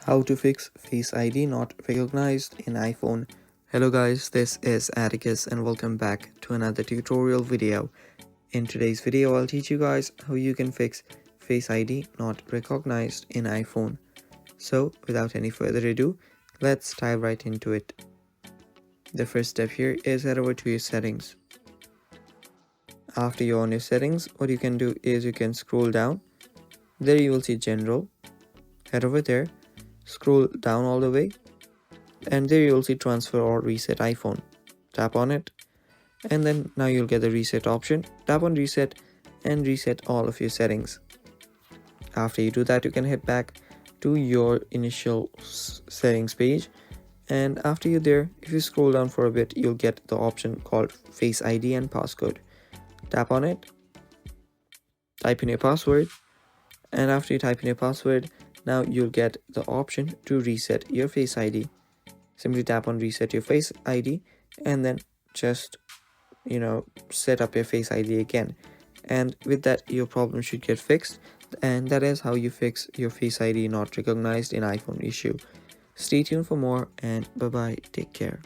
How to fix Face ID not recognized in iPhone. Hello guys, this is Atticus and welcome back to another tutorial video. In today's video, I'll teach you guys how you can fix Face ID not recognized in iPhone. So without any further ado, let's dive right into it. The first step here is head over to your settings. After you're on your settings, what you can do is you can scroll down. There you will see General. Head over there. Scroll down all the way and there you'll see transfer or reset iPhone. Tap on it and then now you'll get the reset option. Tap on reset and reset all of your settings. After you do that, you can head back to your initial settings page, and after you're there, if you scroll down for a bit, you'll get the option called Face ID and passcode. Tap on it, type in your password, and after you type in your password, now you'll get the option to reset your Face ID. Simply tap on reset your Face ID and then just set up your Face ID again, and with that your problem should get fixed. And that is how you fix your Face ID not recognized in iPhone issue. Stay tuned for more and bye bye, take care.